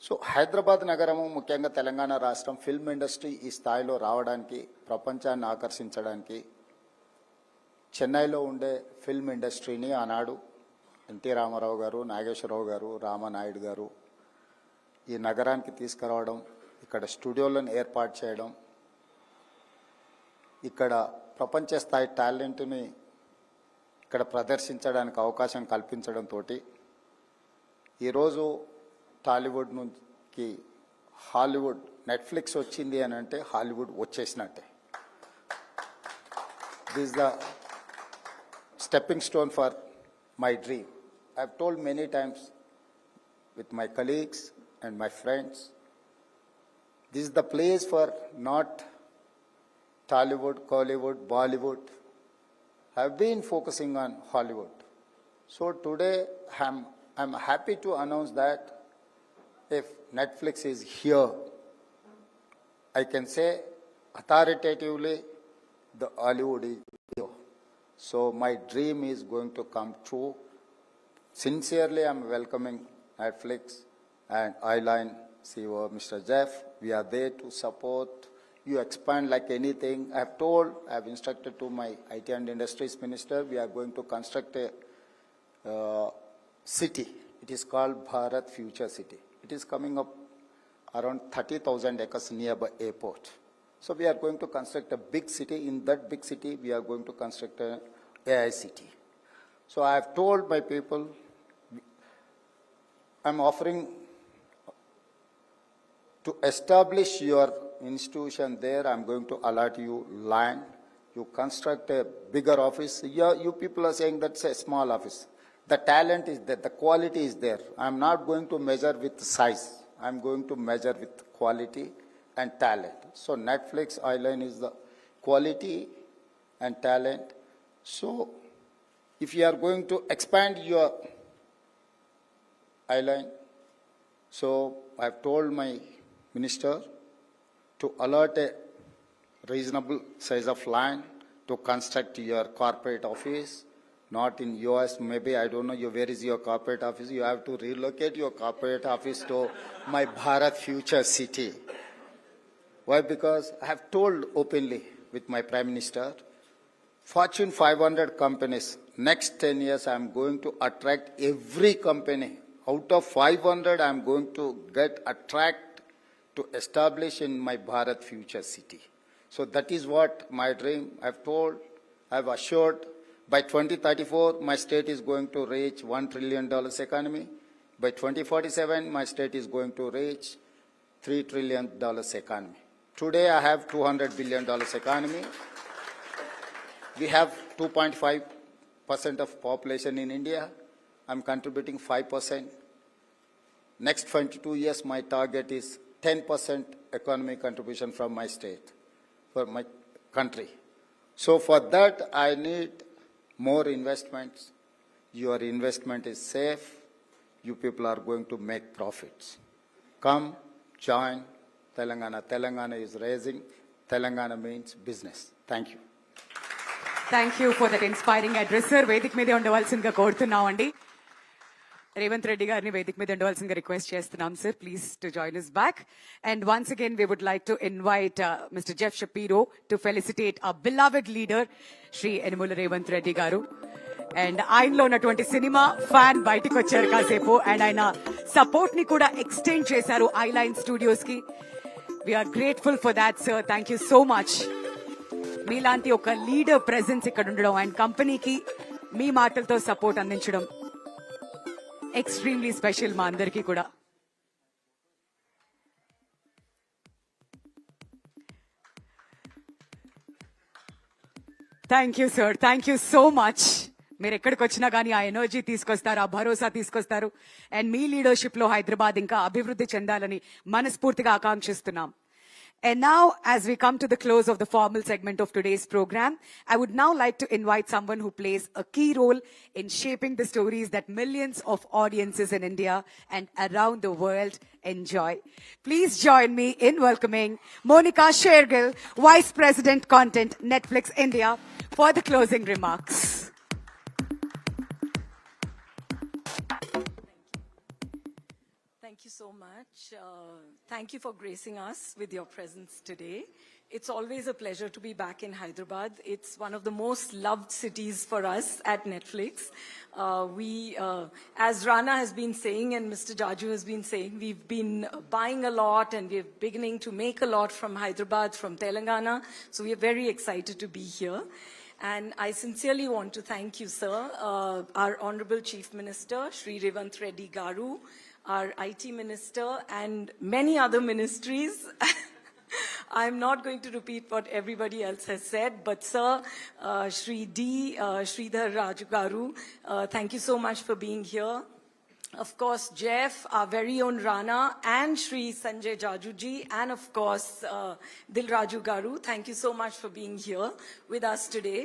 So Hyderabad నగరము, ముఖ్యంగా తెలంగాణ రాష్ట్రం film industry ఈ స్థాయిలో రావడానికి, ప్రపంచాన్ని ఆకర్షించడానికి చెన్నైలో ఉండే ఫిల్మ్ ఇండస్ట్రీని ఆనాడు ఎన్టీ రామారావు గారు, నాగేశ్వరరావు గారు, రామనాయుడు గారు ఈ నగరానికి తీసుకురావడం, ఇక్కడ స్టూడియోలను ఏర్పాటు చేయడం, ఇక్కడ ప్రపంచ స్థాయి టాలెంట్ని ఇక్కడ ప్రదర్శించడానికి అవకాశం కల్పించడంతో ఈరోజు టాలీవుడ్ నుంచి హాలీవుడ్, నెట్ఫ్లిక్స్ వచ్చింది అని అంటే హాలీవుడ్ వచ్చేసినట్టే. This the stepping stone for my dream. I have told many times with my colleagues and my friends, this is the place for not Tollywood, Collywood, Bollywood. I have been focusing on Hollywood. So today I'm happy to announce that if Netflix is here, I can say authoritatively the Hollywood is here. So my dream is going to come true. Sincerely, I'm welcoming Netflix and Eyeline CEO, Mr. Jeff. We are there to support. You expand like anything. I have instructed to my IT and Industries Minister, we are going to construct a city. It is called Bharat Future City. It is coming up around 30,000 acres nearby airport. So we are going to construct a big city. In that big city, we are going to construct a AI city. So I have told my people, I'm offering to establish your institution there. I'm going to allot you land. You construct a bigger office. You people are saying that's a small office. The talent is there. The quality is there. I'm not going to measure with size. I'm going to measure with quality and talent. So Netflix Eyeline is the quality and talent. So if you are going to expand your Eyeline, so I've told my minister to allot a reasonable size of land to construct your corporate office, not in US, maybe, I don't know, where is your corporate office? You have to relocate your corporate office to my Bharat future city. Why? Because I have told openly with my Prime Minister, Fortune 500 companies, next 10 years I'm going to attract every company. Out of 500, I'm going to attract to establish in my Bharat future city. So that is what my dream. I've told, I've assured, by 2034, my state is going to reach $1 trillion economy. By 2047, my state is going to reach $3 trillion economy. Today, I have $200 billion economy. We have 2.5% of population in India. I'm contributing 5%. Next 22 years, my target is 10% economic contribution from my state, for my country. So for that, I need more investments. Your investment is safe. You people are going to make profits. Come, join Telangana. Telangana is raising. Telangana means business. Thank you. Thank you for that inspiring address, sir. Vedic media undavalsinga korutunnamandi. Revanth Reddy garni Vedic media undavalsinga request chestunnam, sir. Please to join us back. And once again, we would like to invite Mr. Jeff Shapiro to felicitate our beloved leader, Shri Hon'ble Revanth Reddy garu. And ఆయనలో ఉన్నటువంటి cinema fan బయటికి వచ్చారు కాసేపు and ఆయన support ని కూడా extend చేశారు Eyeline Studios కి. We're grateful for that, sir. Thank you so much. మీలాంటి ఒక లీడర్ ప్రెజెన్స్ ఇక్కడ ఉండడం అండ్ కంపెనీకి మీ మాటలతో సపోర్ట్ అందించడం ఎక్స్ట్రీమ్లీ స్పెషల్ మా అందరికీ కూడా. Thank you sir, thank you so much. మీరు ఎక్కడికి వచ్చినా కానీ ఆ ఎనర్జీ తీసుకొస్తారు, ఆ భరోసా తీసుకొస్తారు. అండ్ మీ లీడర్షిప్ లో హైదరాబాద్ ఇంకా అభివృద్ధి చెందాలని మనస్ఫూర్తిగా ఆకాంక్షిస్తున్నాం. And now, as we come to the close of the formal segment of today's program, I would now like to invite someone who plays a key role in shaping the stories that millions of audiences in India and around the world enjoy. Please join me in welcoming Monica Shergill, Vice President Content, Netflix India, for the closing remarks. Thank you so much. Thank you for gracing us with your presence today. It's always a pleasure to be back in Hyderabad. It's one of the most loved cities for us at Netflix. As Rana has been saying and Mr. Jaju has been saying, we've been buying a lot and we're beginning to make a lot from Hyderabad, from Telangana. So we are very excited to be here. And I sincerely want to thank you, sir, our Honorable Chief Minister, Shri Revanth Reddy garu, our IT Minister, and many other ministries. I'm not going to repeat what everybody else has said, but sir, Sridhar Raju garu, thank you so much for being here. Of course, Jeff, our very own Rana, and Shri Sanjay Jajuji, and of course, Dil Raju garu, thank you so much for being here with us today.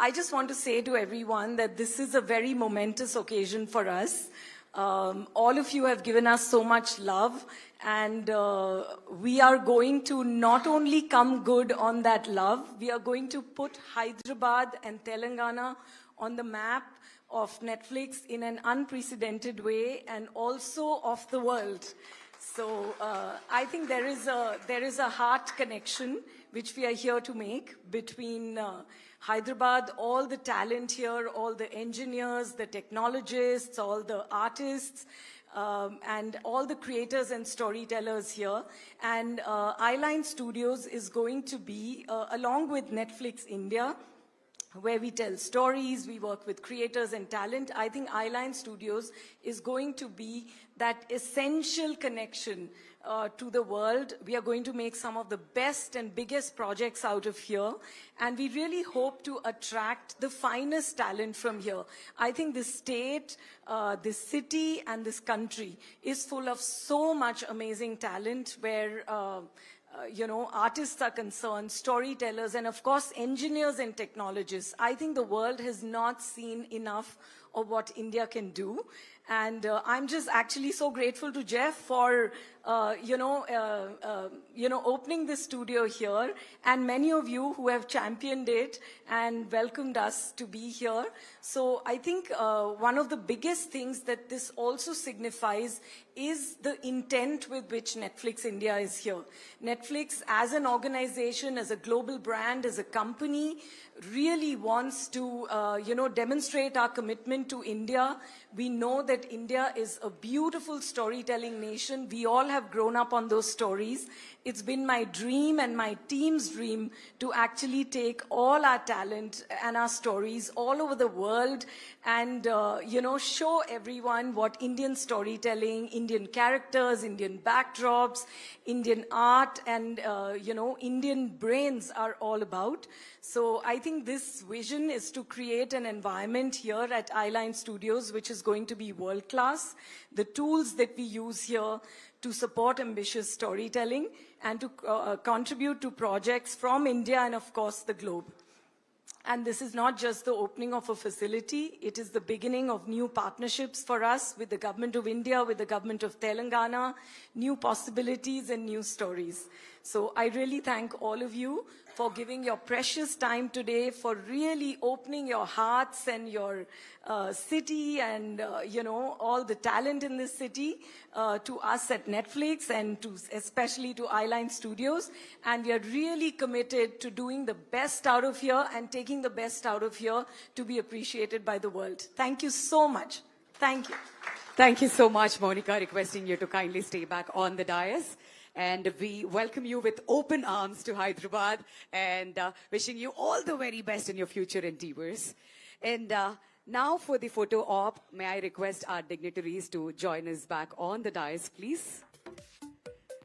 I just want to say to everyone that this is a very momentous occasion for us. All of you have given us so much love, and we are going to not only come good on that love, we are going to put Hyderabad and Telangana on the map of Netflix in an unprecedented way, and also of the world. So I think there is a heart connection which we are here to make between Hyderabad, all the talent here, all the engineers, the technologists, all the artists, and all the creators and storytellers here. And Eyeline Studios is going to be, along with Netflix India, where we tell stories, we work with creators and talent. I think Eyeline Studios is going to be that essential connection to the world. We are going to make some of the best and biggest projects out of here, and we really hope to attract the finest talent from here. I think this state, this city, and this country is full of so much amazing talent where artists are concerned, storytellers, and of course, engineers and technologists. I think the world has not seen enough of what India can do. And I'm just actually so grateful to Jeff for, opening this studio here, and many of you who have championed it and welcomed us to be here. So I think one of the biggest things that this also signifies is the intent with which Netflix India is here. Netflix as an organization, as a global brand, as a company, really wants to, demonstrate our commitment to India. We know that India is a beautiful storytelling nation. We all have grown up on those stories. It's been my dream and my team's dream to actually take all our talent and our stories all over the world and, show everyone what Indian storytelling, Indian characters, Indian backdrops, Indian art, and, Indian brains are all about. So I think this vision is to create an environment here at Eyeline Studios, which is going to be world-class. The tools that we use here to support ambitious storytelling and to contribute to projects from India and, of course, the globe. And this is not just the opening of a facility, it is the beginning of new partnerships for us with the Government of India, with the Government of Telangana, new possibilities and new stories. So I really thank all of you for giving your precious time today, for really opening your hearts and your city and, all the talent in this city to us at Netflix and especially to Eyeline Studios. And we are really committed to doing the best out of here and taking the best out of here to be appreciated by the world. Thank you so much. Thank you. Thank you so much, Monica, requesting you to kindly stay back on the dais. And we welcome you with open arms to Hyderabad and wishing you all the very best in your future endeavors. And now for the photo op, may I request our dignitaries to join us back on the dais, please.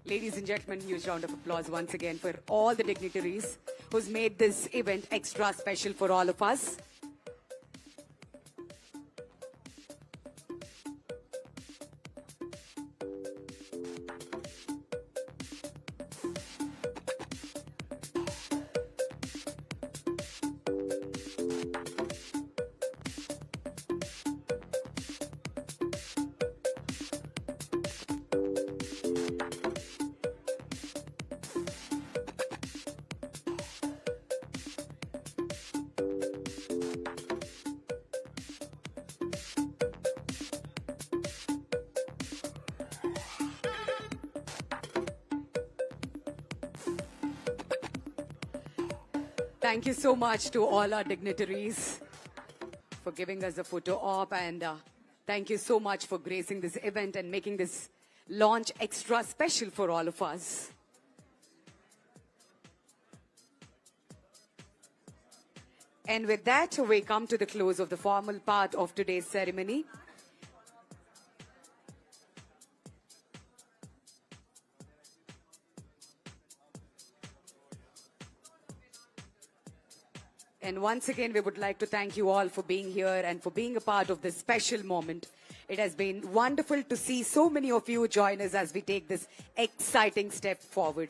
Ladies and gentlemen, huge round of applause once again for all the dignitaries who's made this event extra special for all of us. Thank you so much to all our dignitaries for giving us a photo op, and thank you so much for gracing this event and making this launch extra special for all of us. And with that, we come to the close of the formal part of today's ceremony. And once again, we would like to thank you all for being here and for being a part of this special moment. It has been wonderful to see so many of you join us as we take this exciting step forward.